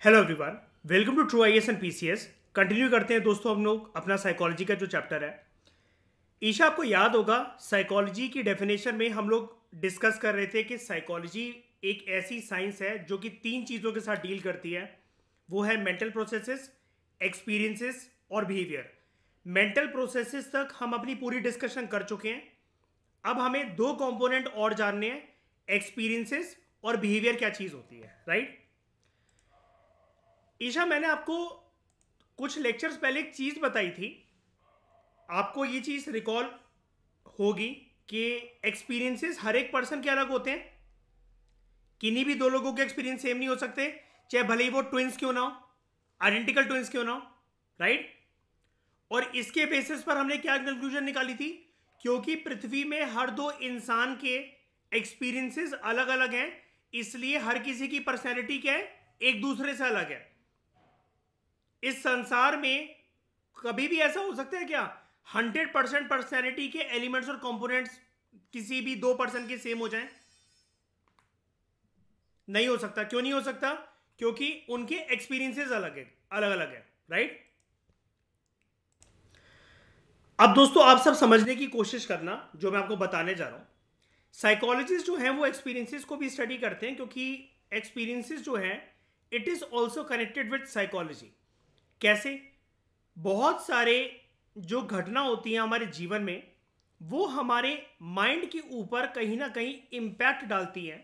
Hello everyone, welcome to true IAS and PCS. Continue करते हैं दोस्तों हम लोग अपना साइकोलॉजी का जो चैप्टर है। ईशा, आपको याद होगा साइकोलॉजी की डेफिनेशन में हम लोग डिस्कस कर रहे थे कि साइकोलॉजी एक ऐसी साइंस है जो कि तीन चीज़ों के साथ डील करती है। वो है मेंटल प्रोसेसेस, एक्सपीरियंसेस और बिहेवियर। मेंटल प्रोसेसेस तक हम अपनी पूरी डिस्कशन कर चुके हैं। अब हमें दो कंपोनेंट और जानने हैं, एक्सपीरियंसेस और बिहेवियर क्या चीज़ होती है, राइट? ईशा, मैंने आपको कुछ लेक्चर्स पहले एक चीज़ बताई थी, आपको ये चीज़ रिकॉल होगी कि एक्सपीरियंसेस हर एक पर्सन के अलग होते हैं। किन्हीं भी दो लोगों के एक्सपीरियंस सेम नहीं हो सकते, चाहे भले ही वो ट्विंस क्यों ना हो, आइडेंटिकल ट्विंस क्यों ना हो, राइट? और इसके बेसिस पर हमने क्या कंक्लूजन निकाली थी? क्योंकि पृथ्वी में हर दो इंसान के एक्सपीरियंसेस अलग अलग हैं, इसलिए हर किसी की पर्सनैलिटी क्या है, एक दूसरे से अलग है। इस संसार में कभी भी ऐसा हो सकता है क्या 100% पर्सनैलिटी के एलिमेंट्स और कंपोनेंट्स किसी भी दो पर्सन के सेम हो जाएं? नहीं हो सकता। क्यों नहीं हो सकता? क्योंकि उनके एक्सपीरियंसेस अलग है, अलग अलग है, राइट? अब दोस्तों आप सब समझने की कोशिश करना जो मैं आपको बताने जा रहा हूं। साइकोलॉजिस्ट जो हैं वो एक्सपीरियंसेस को भी स्टडी करते हैं, क्योंकि एक्सपीरियंसेस जो है it is also connected with psychology. कैसे? बहुत सारे जो घटना होती हैं हमारे जीवन में वो हमारे माइंड के ऊपर कहीं ना कहीं इम्पैक्ट डालती है,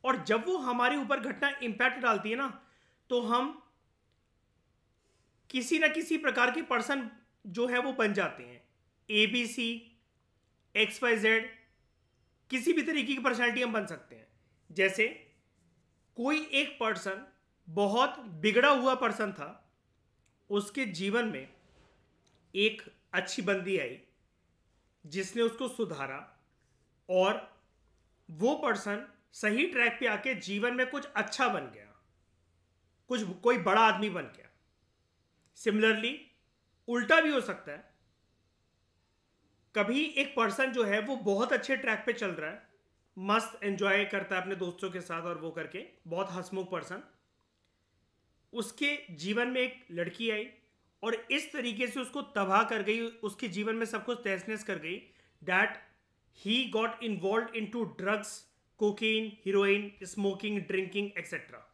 और जब वो हमारे ऊपर घटना इम्पैक्ट डालती है ना, तो हम किसी ना किसी प्रकार के पर्सन जो है वो बन जाते हैं। ABC, XYZ, किसी भी तरीके की पर्सनैलिटी हम बन सकते हैं। जैसे कोई एक पर्सन बहुत बिगड़ा हुआ पर्सन था, उसके जीवन में एक अच्छी बंदी आई जिसने उसको सुधारा, और वो पर्सन सही ट्रैक पे आके जीवन में कुछ अच्छा बन गया, कोई बड़ा आदमी बन गया। सिमिलरली उल्टा भी हो सकता है, कभी एक पर्सन जो है वो बहुत अच्छे ट्रैक पे चल रहा है, मस्त एंजॉय करता है अपने दोस्तों के साथ, और वो करके बहुत हंसमुख पर्सन, उसके जीवन में एक लड़की आई और इस तरीके से उसको तबाह कर गई, उसके जीवन में सब कुछ तहस नहस कर गई, that he got involve in to drugs, cocaine, heroin, smoking, drinking etcetera.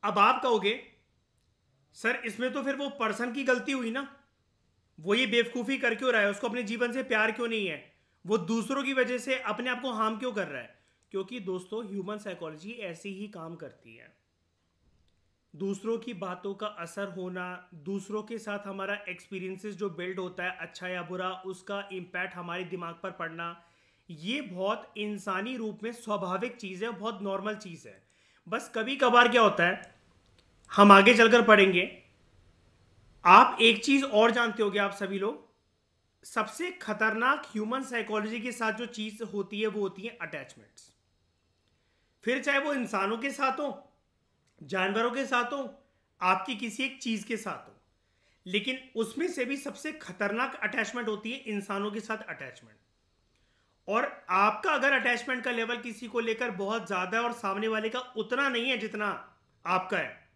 अब आप कहोगे सर इसमें तो फिर वो पर्सन की गलती हुई ना, वो ये बेवकूफ़ी कर क्यों रहा है, उसको अपने जीवन से प्यार क्यों नहीं है, वो दूसरों की वजह से अपने आप को हार्म क्यों कर रहा है? क्योंकि दोस्तों ह्यूमन साइकोलॉजी ऐसी ही काम करती है। दूसरों की बातों का असर होना, दूसरों के साथ हमारा एक्सपीरियंसेस जो बिल्ड होता है अच्छा या बुरा, उसका इम्पैक्ट हमारे दिमाग पर पड़ना, ये बहुत इंसानी रूप में स्वाभाविक चीज़ है, बहुत नॉर्मल चीज़ है। बस कभी कभार क्या होता है, हम आगे चलकर पढ़ेंगे, आप एक चीज़ और जानते होगे, आप सभी लोग, सबसे खतरनाक ह्यूमन साइकोलॉजी के साथ जो चीज़ होती है वो होती है अटैचमेंट्स। फिर चाहे वो इंसानों के साथ हो, जानवरों के साथ हो, आपकी किसी एक चीज के साथ हो, लेकिन उसमें से भी सबसे खतरनाक अटैचमेंट होती है इंसानों के साथ अटैचमेंट। और आपका अगर अटैचमेंट का लेवल किसी को लेकर बहुत ज्यादा है और सामने वाले का उतना नहीं है जितना आपका है,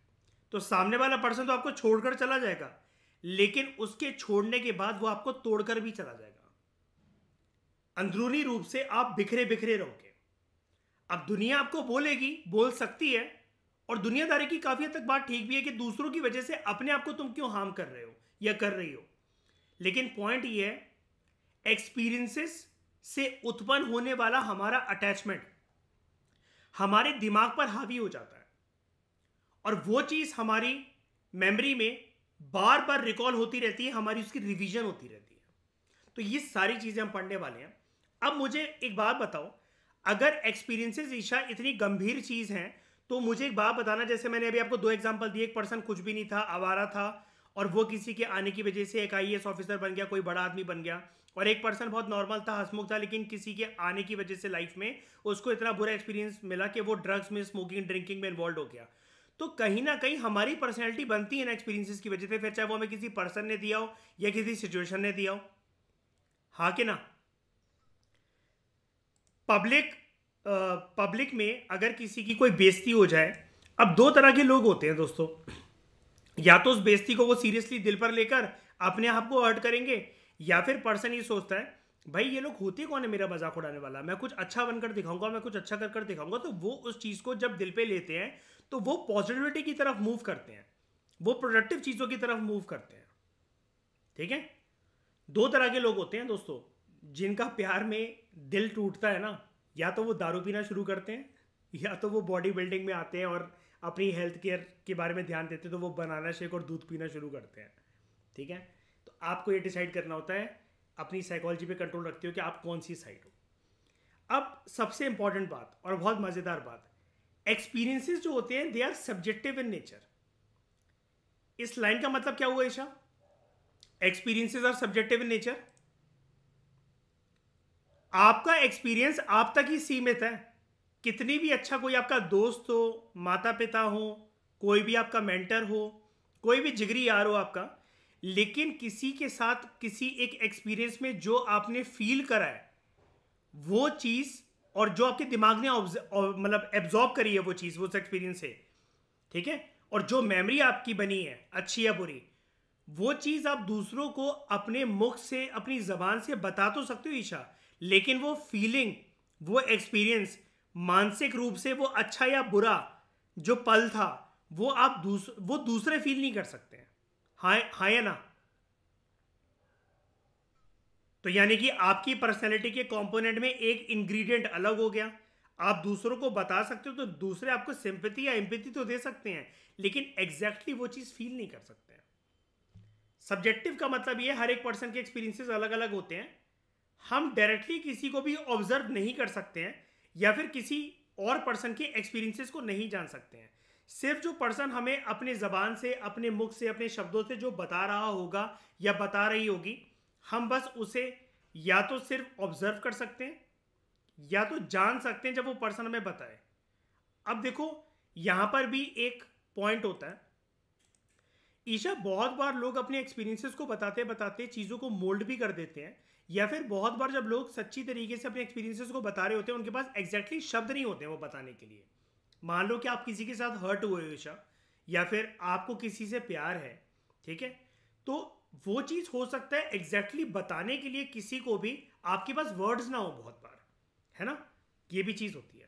तो सामने वाला पर्सन तो आपको छोड़कर चला जाएगा, लेकिन उसके छोड़ने के बाद वो आपको तोड़कर भी चला जाएगा। अंदरूनी रूप से आप बिखरे बिखरे रहोगे। अब दुनिया आपको बोलेगी, बोल सकती है, और दुनियादारी की काफी हद तक बात ठीक भी है कि दूसरों की वजह से अपने आप को तुम क्यों हार्म कर रहे हो या कर रही हो, लेकिन पॉइंट ये है एक्सपीरियंसेस से उत्पन्न होने वाला हमारा अटैचमेंट हमारे दिमाग पर हावी हो जाता है, और वो चीज हमारी मेमोरी में बार बार रिकॉल होती रहती है, हमारी उसकी रिवीजन होती रहती है। तो ये सारी चीजें हम पढ़ने वाले हैं। अब मुझे एक बात बताओ, अगर एक्सपीरियंसेस ईशा इतनी गंभीर चीज हैं, तो मुझे एक बात बताना, जैसे मैंने अभी आपको दो एग्जांपल दिए, एक पर्सन कुछ भी नहीं था, आवारा था, और वो किसी के आने की वजह से एक आईएएस ऑफिसर बन गया, कोई बड़ा आदमी बन गया, और एक पर्सन बहुत नॉर्मल था, हंसमुख था, लेकिन किसी के आने की वजह से लाइफ में उसको इतना बुरा एक्सपीरियंस मिला कि वो ड्रग्स में, स्मोकिंग, ड्रिंकिंग में इन्वॉल्व हो गया। तो कहीं ना कहीं हमारी पर्सनैलिटी बनती है ना एक्सपीरियंसेस की वजह से, फिर चाहे वो हमें किसी पर्सन ने दिया हो या किसी सिचुएशन ने दिया हो। हाँ कि ना? पब्लिक में अगर किसी की कोई बेइज्जती हो जाए, अब दो तरह के लोग होते हैं दोस्तों, या तो उस बेइज्जती को वो सीरियसली दिल पर लेकर अपने आप को हर्ट करेंगे, या फिर पर्सन ये सोचता है भाई ये लोग होते कौन है मेरा मजाक उड़ाने वाला, मैं कुछ अच्छा बनकर दिखाऊंगा, मैं कुछ अच्छा कर कर दिखाऊंगा। तो वो उस चीज़ को जब दिल पे लेते हैं तो वो पॉजिटिविटी की तरफ मूव करते हैं, वो प्रोडक्टिव चीज़ों की तरफ मूव करते हैं। ठीक है, दो तरह के लोग होते हैं दोस्तों, जिनका प्यार में दिल टूटता है ना, या तो वो दारू पीना शुरू करते हैं, या तो वो बॉडी बिल्डिंग में आते हैं और अपनी हेल्थ केयर के बारे में ध्यान देते हैं, तो वो बनाना शेक और दूध पीना शुरू करते हैं। ठीक है, तो आपको ये डिसाइड करना होता है, अपनी साइकोलॉजी पे कंट्रोल रखते हो कि आप कौन सी साइड हो। अब सबसे इंपॉर्टेंट बात और बहुत मज़ेदार बात, एक्सपीरियंसेस जो होते हैं they are subjective in nature. इस लाइन का मतलब क्या हुआ Isha? Experiences are subjective in nature. आपका एक्सपीरियंस आप तक ही सीमित है। कितनी भी अच्छा कोई आपका दोस्त हो, माता पिता हो, कोई भी आपका मेंटर हो, कोई भी जिगरी यार हो आपका, लेकिन किसी के साथ किसी एक एक्सपीरियंस में जो आपने फील करा है वो चीज़, और जो आपके दिमाग ने मतलब एब्जॉर्ब करी है वो चीज़, वो एक्सपीरियंस है, ठीक है, और जो मेमोरी आपकी बनी है अच्छी या बुरी, वो चीज़ आप दूसरों को अपने मुख से अपनी ज़बान से बता तो सकते हो ईशा, लेकिन वो फीलिंग, वो एक्सपीरियंस, मानसिक रूप से वो अच्छा या बुरा जो पल था, वो आप वो दूसरे फील नहीं कर सकते हैं। हाँ हाँ या ना? तो यानी कि आपकी पर्सनैलिटी के कंपोनेंट में एक इंग्रेडिएंट अलग हो गया। आप दूसरों को बता सकते हो तो दूसरे आपको सिंपैथी या एम्पैथी तो दे सकते हैं, लेकिन एग्जैक्टली वो चीज़ फील नहीं कर सकते हैं। सब्जेक्टिव का मतलब ये हर एक पर्सन के एक्सपीरियंसेस अलग अलग होते हैं। हम डायरेक्टली किसी को भी ऑब्जर्व नहीं कर सकते हैं या फिर किसी और पर्सन के एक्सपीरियंसेस को नहीं जान सकते हैं। सिर्फ जो पर्सन हमें अपने ज़बान से, अपने मुख से, अपने शब्दों से जो बता रहा होगा या बता रही होगी, हम बस उसे या तो सिर्फ ऑब्जर्व कर सकते हैं या तो जान सकते हैं जब वो पर्सन हमें बताए। अब देखो, यहां पर भी एक पॉइंट होता है ईशा, बहुत बार लोग अपने एक्सपीरियंसेस को बताते बताते चीज़ों को मोल्ड भी कर देते हैं, या फिर बहुत बार जब लोग सच्ची तरीके से अपने एक्सपीरियंसेस को बता रहे होते हैं उनके पास एग्जैक्टली शब्द नहीं होते हैं वो बताने के लिए। मान लो कि आप किसी के साथ हर्ट हुए हो ईशा, या फिर आपको किसी से प्यार है, ठीक है, तो वो चीज़ हो सकता है एग्जैक्टली बताने के लिए किसी को भी आपके पास वर्ड्स ना हो बहुत बार, है ना? ये भी चीज़ होती है।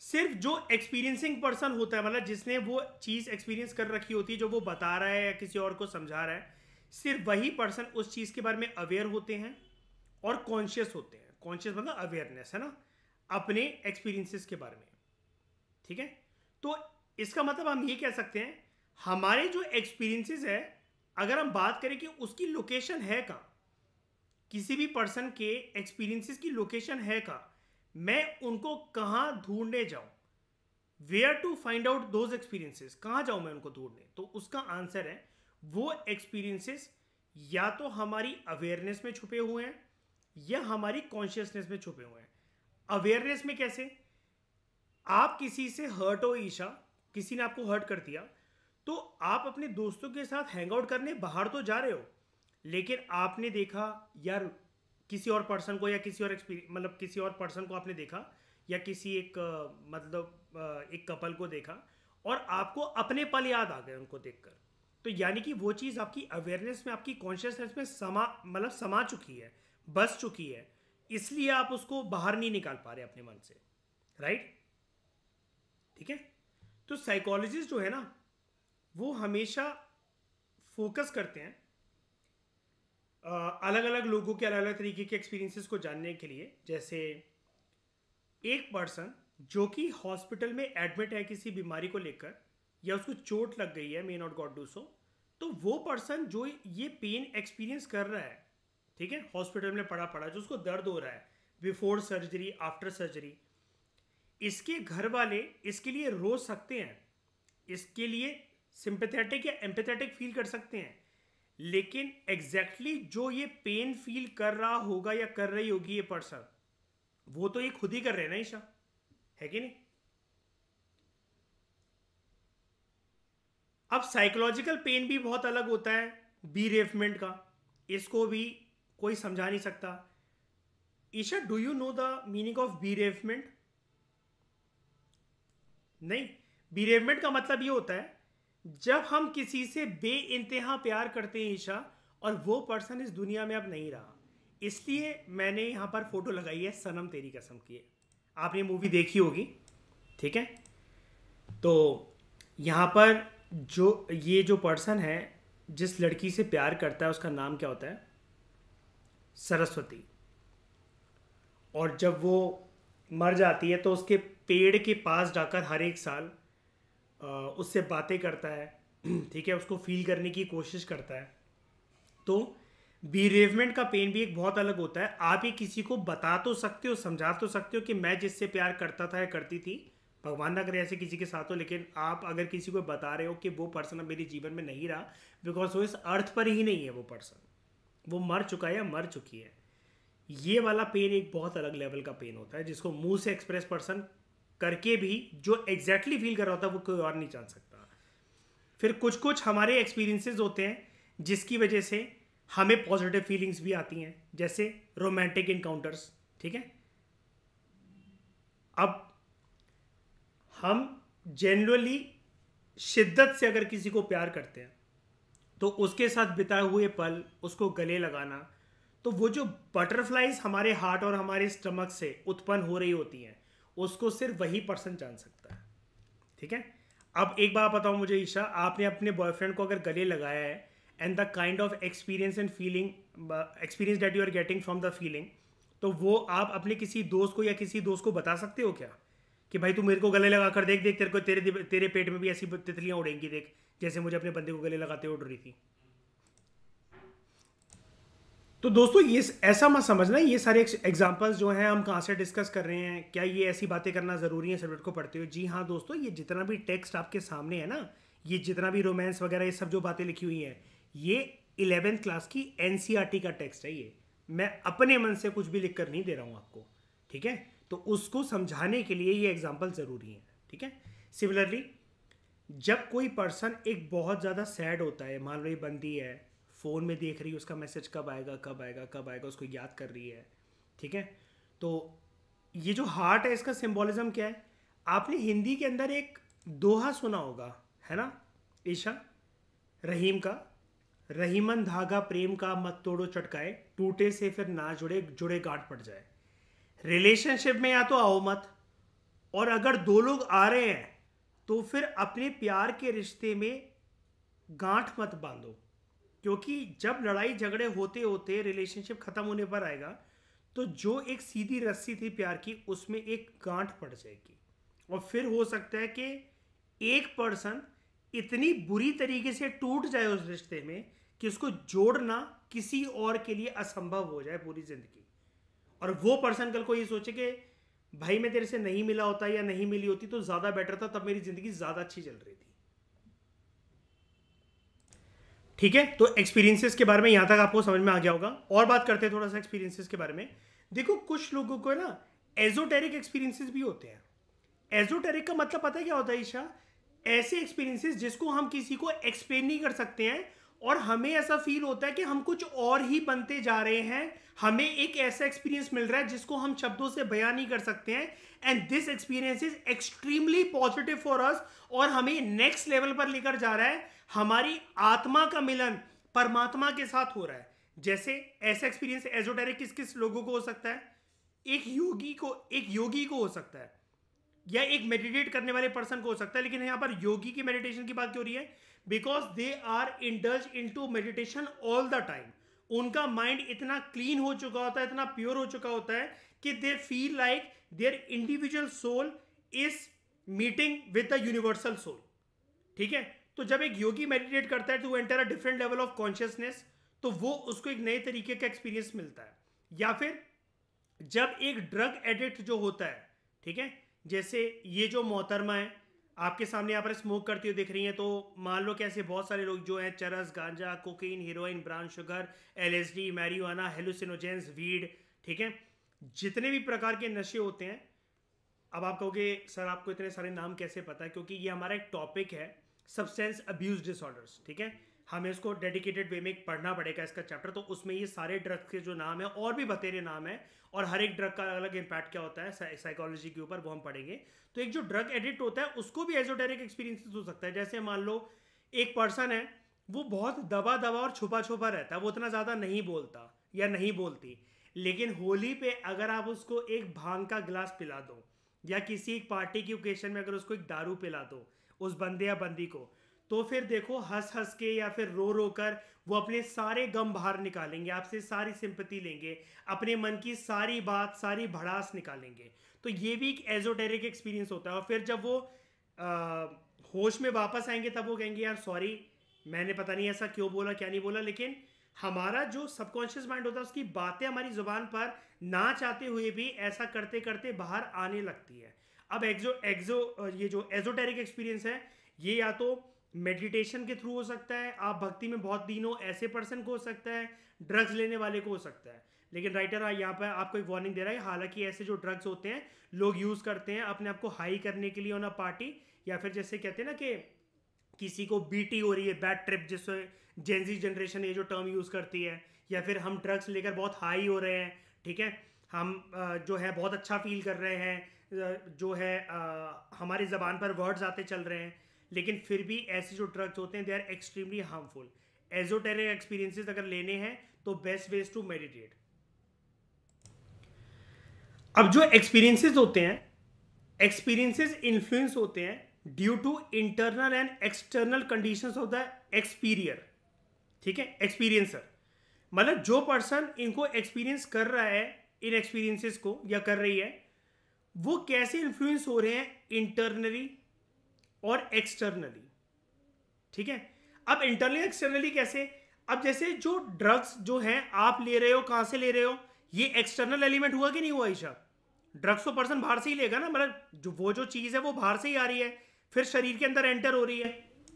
सिर्फ जो एक्सपीरियंसिंग पर्सन होता है, मतलब जिसने वो चीज़ एक्सपीरियंस कर रखी होती है, जो वो बता रहा है या किसी और को समझा रहा है, सिर्फ वही पर्सन उस चीज़ के बारे में अवेयर होते हैं और कॉन्शियस होते हैं। कॉन्शियस मतलब अवेयरनेस, है ना, अपने एक्सपीरियंसेस के बारे में। ठीक है, तो इसका मतलब हम ये कह सकते हैं हमारे जो एक्सपीरियंसेस है, अगर हम बात करें कि उसकी लोकेशन है कहाँ, किसी भी पर्सन के एक्सपीरियंसेस की लोकेशन है कहाँ, मैं उनको कहाँ ढूंढने जाऊँ, where to find out those experiences, कहाँ जाऊँ मैं उनको ढूंढने, तो उसका आंसर है वो एक्सपीरियंसेस या तो हमारी अवेयरनेस में छुपे हुए हैं या हमारी कॉन्शियसनेस में छुपे हुए हैं। अवेयरनेस में कैसे? आप किसी से हर्ट हो ईशा, किसी ने आपको हर्ट कर दिया, तो आप अपने दोस्तों के साथ हैंग आउट करने बाहर तो जा रहे हो, लेकिन आपने देखा यार किसी और पर्सन को, या किसी और मतलब किसी और पर्सन को आपने देखा, या किसी एक एक कपल को देखा, और आपको अपने पल याद आ गए उनको देखकर। तो यानी कि वो चीज़ आपकी अवेयरनेस में, आपकी कॉन्शियसनेस में समा चुकी है, बस चुकी है, इसलिए आप उसको बाहर नहीं निकाल पा रहे अपने मन से, राइट? ठीक है, तो साइकोलॉजिस्ट जो है ना, वो हमेशा फोकस करते हैं अलग अलग लोगों के अलग अलग तरीके के एक्सपीरियंसेस को जानने के लिए। जैसे एक पर्सन जो कि हॉस्पिटल में एडमिट है किसी बीमारी को लेकर, या उसको चोट लग गई है, may not God do so, तो वो पर्सन जो ये पेन एक्सपीरियंस कर रहा है, ठीक है, हॉस्पिटल में पड़ा पड़ा जो उसको दर्द हो रहा है, बिफोर सर्जरी, आफ्टर सर्जरी, इसके घर वाले इसके लिए रो सकते हैं, इसके लिए सिंपैथेटिक या एम्पैथेटिक फील कर सकते हैं, लेकिन एग्जैक्टली जो ये पेन फील कर रहा होगा या कर रही होगी ये पर्सन, वो तो ये खुद ही कर रहे हैं ना ईशा, है कि नहीं? अब साइकोलॉजिकल पेन भी बहुत अलग होता है बीरेफमेंट का, इसको भी कोई समझा नहीं सकता। Isha, do you know the meaning of bereavement? नहीं, बीरेवमेंट का मतलब ये होता है जब हम किसी से बे इंतहा प्यार करते हैं ईशा, और वो पर्सन इस दुनिया में अब नहीं रहा। इसलिए मैंने यहाँ पर फोटो लगाई है सनम तेरी कसम की है। आपने मूवी देखी होगी, ठीक है। तो यहाँ पर जो पर्सन है, जिस लड़की से प्यार करता है, उसका नाम क्या होता है? सरस्वती। और जब वो मर जाती है तो उसके पेड़ के पास जाकर हर एक साल उससे बातें करता है, ठीक है, उसको फील करने की कोशिश करता है। तो बीरेवमेंट का पेन भी एक बहुत अलग होता है। आप ये किसी को बता तो सकते हो, समझा तो सकते हो कि मैं जिससे प्यार करता था या करती थी, भगवान ना करे ऐसे किसी के साथ हो, लेकिन आप अगर किसी को बता रहे हो कि वो पर्सन अब मेरे जीवन में नहीं रहा, बिकॉज वो इस अर्थ पर ही नहीं है, वो पर्सन वो मर चुका है या मर चुकी है। ये वाला पेन एक बहुत अलग लेवल का पेन होता है, जिसको मुंह से एक्सप्रेस पर्सन करके भी जो एग्जैक्टली फील कर रहा होता है वो कोई और नहीं जान सकता। फिर कुछ कुछ हमारे एक्सपीरियंसेस होते हैं जिसकी वजह से हमें पॉजिटिव फीलिंग्स भी आती हैं, जैसे रोमांटिक इनकाउंटर्स, ठीक है। अब हम जनरली शिद्दत से अगर किसी को प्यार करते हैं तो उसके साथ बिताए हुए पल, उसको गले लगाना, तो वो जो बटरफ्लाइज हमारे हार्ट और हमारे स्टमक से उत्पन्न हो रही होती हैं, उसको सिर्फ वही पर्सन जान सकता है, ठीक है। अब एक बात बताओ मुझे ईशा, आपने अपने बॉयफ्रेंड को अगर गले लगाया है, and the kind of experience and feeling, experience that you are getting from the feeling, तो वो आप अपने किसी दोस्त को या किसी दोस्त को बता सकते हो क्या कि भाई तू मेरे को गले लगा कर देख, देख तेरे को तेरे पेट में भी ऐसी तितलियां उड़ेंगी, देख जैसे मुझे अपने बंदे को गले लगाते उड़ रही थी। तो दोस्तों ये ऐसा मत समझना, ये सारे एग्जांपल्स जो हैं हम कहाँ से डिस्कस कर रहे हैं, क्या ये ऐसी बातें करना ज़रूरी है सब्जेक्ट को पढ़ते हुए? जी हाँ दोस्तों, ये जितना भी टेक्स्ट आपके सामने है ना, ये जितना भी रोमांस वगैरह ये सब जो बातें लिखी हुई हैं, ये 11th क्लास की एनसीईआरटी का टेक्स्ट है। ये मैं अपने मन से कुछ भी लिख कर नहीं दे रहा हूँ आपको, ठीक है। तो उसको समझाने के लिए ये एग्जाम्पल ज़रूरी है, ठीक है। सिमिलरली जब कोई पर्सन एक बहुत ज़्यादा सैड होता है, मान लो ये बंदी है, फ़ोन में देख रही है उसका मैसेज कब आएगा कब आएगा कब आएगा, उसको याद कर रही है, ठीक है। तो ये जो हार्ट है, इसका सिंबॉलिज्म क्या है? आपने हिंदी के अंदर एक दोहा सुना होगा, है ना ईशा, रहीम का, रहीमन धागा प्रेम का मत तोड़ो चटकाए, टूटे से फिर ना जुड़े, जुड़े गांठ पड़ जाए। रिलेशनशिप में या तो आओ मत, और अगर दो लोग आ रहे हैं तो फिर अपने प्यार के रिश्ते में गांठ मत बांधो, क्योंकि जब लड़ाई झगड़े होते होते रिलेशनशिप खत्म होने पर आएगा, तो जो एक सीधी रस्सी थी प्यार की, उसमें एक गांठ पड़ जाएगी, और फिर हो सकता है कि एक पर्सन इतनी बुरी तरीके से टूट जाए उस रिश्ते में कि उसको जोड़ना किसी और के लिए असंभव हो जाए पूरी जिंदगी। और वो पर्सन कल को ये सोचे कि भाई मैं तेरे से नहीं मिला होता या नहीं मिली होती तो ज्यादा बेटर था, तब मेरी जिंदगी ज्यादा अच्छी चल रही थी, ठीक है। तो एक्सपीरियंसेस के बारे में यहां तक आपको समझ में आ गया होगा। और बात करते हैं थोड़ा सा एक्सपीरियंसेस के बारे में। देखो कुछ लोगों को ना एजोटेरिक एक्सपीरियंसेस भी होते हैं। एजोटेरिक का मतलब पता है क्या होता है ईशा? ऐसे एक्सपीरियंसेस जिसको हम किसी को एक्सप्लेन नहीं कर सकते हैं, और हमें ऐसा फील होता है कि हम कुछ और ही बनते जा रहे हैं, हमें एक ऐसा एक्सपीरियंस मिल रहा है जिसको हम शब्दों से बयान नहीं कर सकते हैं, and this experience is extremely positive for us, और हमें नेक्स्ट लेवल पर लेकर जा रहा है। हमारी आत्मा का मिलन परमात्मा के साथ हो रहा है। जैसे ऐसा एक्सपीरियंस एजोटेरिक किस किस लोगों को हो सकता है? एक योगी को हो सकता है, या एक मेडिटेट करने वाले पर्सन को हो सकता है। लेकिन यहां पर योगी की मेडिटेशन की बात क्यों हो रही है? Because they are indulge into meditation all the time. उनका माइंड इतना क्लीन हो चुका होता है, इतना प्योर हो चुका होता है कि they feel like their individual soul is meeting with the universal soul, ठीक है। तो जब एक योगी मेडिटेट करता है to enter a different level of consciousness, तो वो उसको एक नए तरीके का एक्सपीरियंस मिलता है। या फिर जब एक ड्रग एडिक्ट जो होता है, ठीक है, जैसे ये जो मोहतरमा है आपके सामने यहाँ पर स्मोक करती हुई दिख रही हैं, तो मान लो कैसे बहुत सारे लोग जो हैं चरस, गांजा, cocaine, heroin, brown sugar, LSD, marijuana, hallucinogens, weed, ठीक है, जितने भी प्रकार के नशे होते हैं। अब आप कहोगे सर आपको इतने सारे नाम कैसे पता है? क्योंकि ये हमारा एक टॉपिक है, सब्सटेंस अब्यूज डिसऑर्डर्स, ठीक है। हमें उसको डेडिकेटेड वे में पढ़ना पड़ेगा इसका चैप्टर, तो उसमें ये सारे ड्रग्स के जो नाम है और भी बतेरे नाम है और हर एक ड्रग का अलग इम्पैक्ट क्या होता है साइकोलॉजी के ऊपर, वो हम पढ़ेंगे। तो एक जो ड्रग एडिक्ट होता है उसको भी एजोटेरिक एक्सपीरियंसेस हो सकता है। जैसे मान लो एक पर्सन है, वो बहुत दबा दबा और छुपा छुपा रहता है, वो उतना ज़्यादा नहीं बोलता या नहीं बोलती, लेकिन होली पे अगर आप उसको एक भांग का गिलास पिला दो या किसी एक पार्टी की ओकेजन में अगर उसको एक दारू पिला दो उस बंदे या बंदी को, तो फिर देखो हंस हंस के या फिर रो रो कर वो अपने सारे गम बाहर निकालेंगे, आपसे सारी सिंपैथी लेंगे, अपने मन की सारी बात सारी भड़ास निकालेंगे। तो ये भी एक एजोटेरिक एक्सपीरियंस होता है। और फिर जब वो होश में वापस आएंगे तब वो कहेंगे यार सॉरी, मैंने पता नहीं ऐसा क्यों बोला क्या नहीं बोला, लेकिन हमारा जो सबकॉन्शियस माइंड होता है उसकी बातें हमारी जुबान पर ना चाहते हुए भी ऐसा करते करते बाहर आने लगती है। अब ये जो एजोटेरिक एक्सपीरियंस है ये या तो मेडिटेशन के थ्रू हो सकता है, आप भक्ति में बहुत दिन हो ऐसे पर्सन को हो सकता है, ड्रग्स लेने वाले को हो सकता है। लेकिन राइटर यहाँ पर आपको एक वार्निंग दे रहा है, हालांकि ऐसे जो ड्रग्स होते हैं लोग यूज़ करते हैं अपने आप को हाई करने के लिए ऑन अ पार्टी, या फिर जैसे कहते हैं ना कि किसी को बीटी हो रही है, बैड ट्रिप, जिससे जेनजी जनरेशन ये जो टर्म यूज़ करती है, या फिर हम ड्रग्स लेकर बहुत हाई हो रहे हैं, ठीक है, हम जो है बहुत अच्छा फील कर रहे हैं, जो है हमारी ज़बान पर वर्ड्स आते चल रहे हैं, लेकिन फिर भी ऐसे जो ड्रग्स होते हैं they are extremely harmful. Esoteric experiences अगर लेने हैं तो बेस्ट वेज टू मेडिटेट। अब जो एक्सपीरियंसेस होते हैं, एक्सपीरियंसेस इन्फ्लुएंस होते हैं due to internal and external conditions of the एक्सपीरियर, ठीक है, एक्सपीरियंसर, मतलब जो पर्सन इनको एक्सपीरियंस कर रहा है इन एक्सपीरियंसेस को या कर रही है, वो कैसे इन्फ्लुएंस हो रहे हैं इंटरनली और एक्सटर्नली, ठीक है। अब इंटरनली एक्सटर्नली कैसे, अब जैसे जो ड्रग्स जो हैं आप ले रहे हो, कहां से ले रहे हो, ये एक्सटर्नल एलिमेंट हुआ कि नहीं हुआ ईशा? ड्रग्स तो पर्सन बाहर से ही लेगा ना, मतलब जो चीज है वो बाहर से ही आ रही है, फिर शरीर के अंदर एंटर हो रही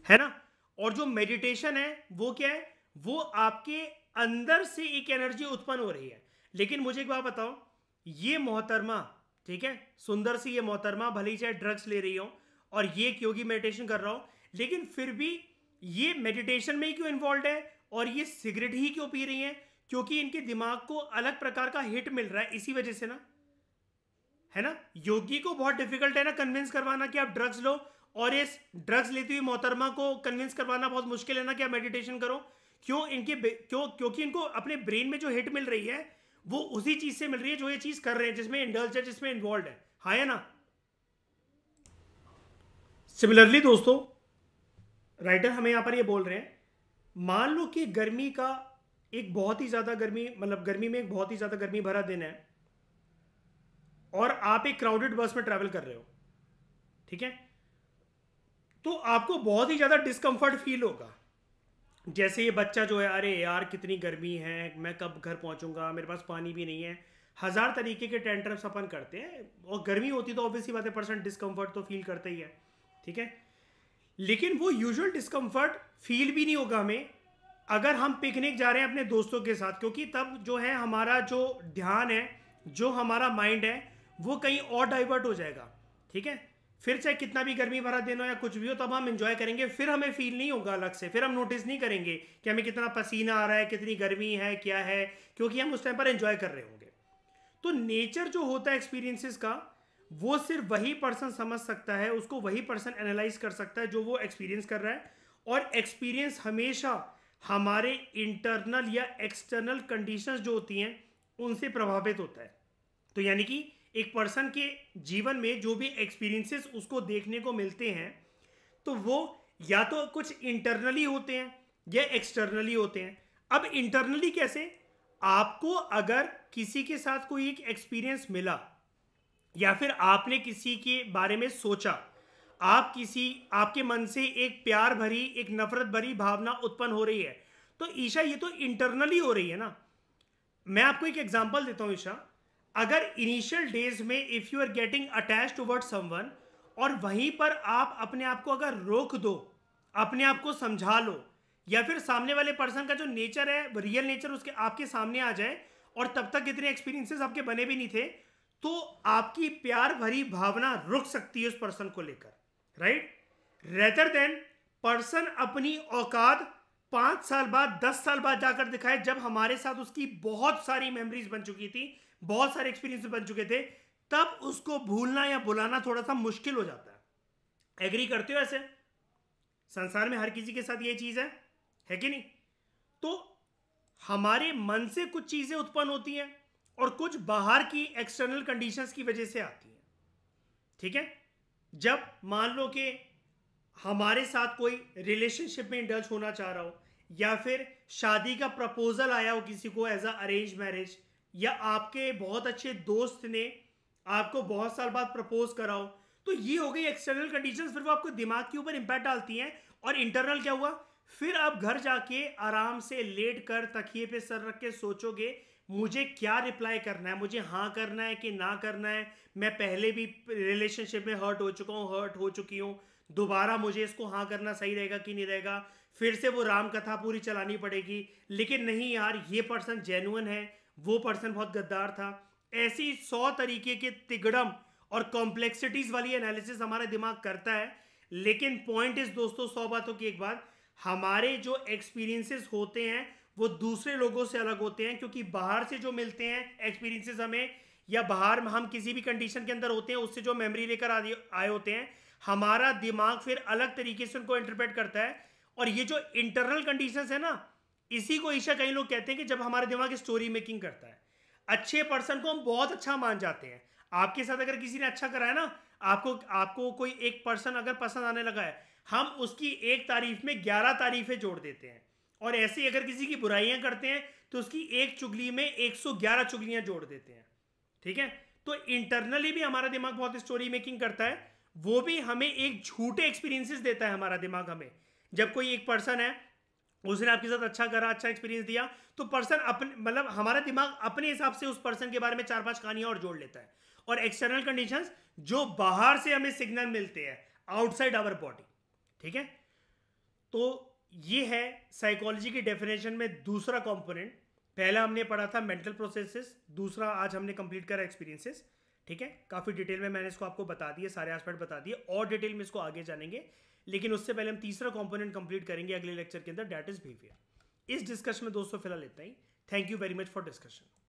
है ना। और जो मेडिटेशन है वो क्या है, वो आपके अंदर से एक एनर्जी उत्पन्न हो रही है। लेकिन मुझे एक बात बताओ, ये मोहतरमा, ठीक है, सुंदर सी ये मोहतरमा भले ही चाहे ड्रग्स ले रही हो और ये योगी मेडिटेशन कर रहा हो, लेकिन फिर भी ये मेडिटेशन में ही क्यों इन्वॉल्व है और ये सिगरेट ही क्यों पी रही हैं? क्योंकि इनके दिमाग को अलग प्रकार का हिट मिल रहा है, इसी वजह से ना, है ना। योगी को बहुत डिफिकल्ट है ना कन्विंस करवाना कि आप ड्रग्स लो, और इस ड्रग्स लेती हुई मोहतरमा को कन्विंस करवाना बहुत मुश्किल है ना कि आप मेडिटेशन करो। क्योंकि इनको अपने ब्रेन में जो हिट मिल रही है वो उसी चीज से मिल रही है जो ये चीज कर रहे हैं, जिसमें इंडल्ज है, जिसमें इन्वॉल्व है, हाँ या ना। सिमिलरली दोस्तों, राइटर हमें यहां पर ये बोल रहे हैं, मान लो कि गर्मी का एक बहुत ही ज्यादा गर्मी, मतलब गर्मी में एक बहुत ही ज्यादा गर्मी भरा दिन है और आप एक क्राउडेड बस में ट्रैवल कर रहे हो, ठीक है, तो आपको बहुत ही ज्यादा डिस्कंफर्ट फील होगा। जैसे ये बच्चा जो है, अरे यार कितनी गर्मी है, मैं कब घर पहुंचूंगा, मेरे पास पानी भी नहीं है, हजार तरीके के टेंट्रम्स अपन करते हैं, और गर्मी होती तो ऑब्वियसली बात है पर्सन डिस्कंफर्ट तो फील करते ही है, ठीक है। लेकिन वो यूजुअल डिस्कंफर्ट फील भी नहीं होगा हमें अगर हम पिकनिक जा रहे हैं अपने दोस्तों के साथ, क्योंकि तब जो है हमारा जो ध्यान है, जो हमारा माइंड है, वो कहीं और डाइवर्ट हो जाएगा, ठीक है। फिर चाहे कितना भी गर्मी भरा दिन हो या कुछ भी हो, तब हम एंजॉय करेंगे, फिर हमें फील नहीं होगा अलग से, फिर हम नोटिस नहीं करेंगे कि हमें कितना पसीना आ रहा है, कितनी गर्मी है, क्या है, क्योंकि हम उस टाइम पर एंजॉय कर रहे होंगे। तो नेचर जो होता है एक्सपीरियंसेस का, वो सिर्फ वही पर्सन समझ सकता है, उसको वही पर्सन एनालाइज कर सकता है जो वो एक्सपीरियंस कर रहा है। और एक्सपीरियंस हमेशा हमारे इंटरनल या एक्सटर्नल कंडीशंस जो होती हैं उनसे प्रभावित होता है। तो यानी कि एक पर्सन के जीवन में जो भी एक्सपीरियंसेस उसको देखने को मिलते हैं, तो वो या तो कुछ इंटरनली होते हैं या एक्सटर्नली होते हैं। अब इंटरनली कैसे, आपको अगर किसी के साथ कोई एक एक्सपीरियंस मिला या फिर आपने किसी के बारे में सोचा, आपके मन से एक प्यार भरी, एक नफरत भरी भावना उत्पन्न हो रही है, तो ईशा ये तो इंटरनली हो रही है ना। मैं आपको एक एग्जांपल देता हूं ईशा, अगर इनिशियल डेज में if you are getting attached towards someone, और वहीं पर आप अपने आप को अगर रोक दो, अपने आप को समझा लो, या फिर सामने वाले पर्सन का जो नेचर है, रियल नेचर उसके आपके सामने आ जाए, और तब तक इतने एक्सपीरियंसेस आपके बने भी नहीं थे, तो आपकी प्यार भरी भावना रुक सकती है उस पर्सन को लेकर, राइट। रेदर देन पर्सन अपनी औकात 5 साल बाद 10 साल बाद जाकर दिखाए, जब हमारे साथ उसकी बहुत सारी मेमोरीज बन चुकी थी, बहुत सारे एक्सपीरियंस बन चुके थे, तब उसको भूलना या बुलाना थोड़ा सा मुश्किल हो जाता है। एग्री करते हो? ऐसे संसार में हर किसी के साथ ये चीज है कि नहीं? तो हमारे मन से कुछ चीजें उत्पन्न होती हैं और कुछ बाहर की एक्सटर्नल कंडीशंस की वजह से आती हैं। ठीक है? जब मान लो कि हमारे साथ कोई रिलेशनशिप में इंडल्ज होना चाह रहा हो, या फिर शादी का प्रपोजल आया हो किसी को एज अ अरेंज मैरिज, या आपके बहुत अच्छे दोस्त ने आपको बहुत साल बाद प्रपोज करा हो, तो ये हो गई एक्सटर्नल कंडीशंस, फिर वो आपको दिमाग के ऊपर इंपैक्ट डालती हैं। और इंटरनल क्या हुआ? फिर आप घर जाके आराम से लेट कर तकिए पे सर रख के सोचोगे मुझे क्या रिप्लाई करना है, मुझे हाँ करना है कि ना करना है। मैं पहले भी रिलेशनशिप में हर्ट हो चुका हूँ, हर्ट हो चुकी हूँ, दोबारा मुझे इसको हाँ करना सही रहेगा कि नहीं रहेगा। फिर से वो राम कथा पूरी चलानी पड़ेगी, लेकिन नहीं यार, ये पर्सन जेन्युइन है, वो पर्सन बहुत गद्दार था। ऐसी 100 तरीके के तिगड़म और कॉम्प्लेक्सिटीज वाली एनालिसिस हमारा दिमाग करता है। लेकिन पॉइंट इज दोस्तों, 100 बातों की एक बात, हमारे जो एक्सपीरियंसेस होते हैं वो दूसरे लोगों से अलग होते हैं, क्योंकि बाहर से जो मिलते हैं एक्सपीरियंसेस हमें, या बाहर हम किसी भी कंडीशन के अंदर होते हैं, उससे जो मेमोरी लेकर आए होते हैं, हमारा दिमाग फिर अलग तरीके से उनको इंटरप्रेट करता है। और ये जो इंटरनल कंडीशंस है ना, इसी को ईशा कई लोग कहते हैं कि जब हमारा दिमाग स्टोरी मेकिंग करता है। अच्छे पर्सन को हम बहुत अच्छा मान जाते हैं। आपके साथ अगर किसी ने अच्छा करा है ना, आपको कोई एक पर्सन अगर पसंद आने लगा है, हम उसकी एक तारीफ में 11 तारीफें जोड़ देते हैं। और ऐसे ही अगर किसी की बुराइयां करते हैं तो उसकी एक चुगली में 111 चुगलियां जोड़ देते हैं। ठीक है? तो इंटरनली भी हमारा दिमाग बहुत स्टोरी मेकिंग करता है। वो भी हमें एक झूठे एक्सपीरियंसेस देता है हमारा दिमाग हमें। जब कोई एक पर्सन है, उसने आपके साथ अच्छा करा, अच्छा एक्सपीरियंस दिया, तो पर्सन अपने मतलब हमारा दिमाग अपने हिसाब से उस पर्सन के बारे में 4-5 कहानियां और जोड़ लेता है। और एक्सटर्नल कंडीशंस जो बाहर से हमें सिग्नल मिलते हैं आउटसाइड आवर बॉडी। ठीक है? तो ये है साइकोलॉजी की डेफिनेशन में दूसरा कंपोनेंट। पहला हमने पढ़ा था मेंटल प्रोसेसेस, दूसरा आज हमने कंप्लीट करा एक्सपीरियंसेस। ठीक है? काफ़ी डिटेल में मैंने इसको आपको बता दिए, सारे एस्पेक्ट बता दिए, और डिटेल में इसको आगे जानेंगे। लेकिन उससे पहले हम तीसरा कंपोनेंट कंप्लीट करेंगे अगले लेक्चर के अंदर, दैट इज बिहेवियर। इस डिस्कशन में दोस्तों फिलहाल इतना ही। Thank you very much for discussion.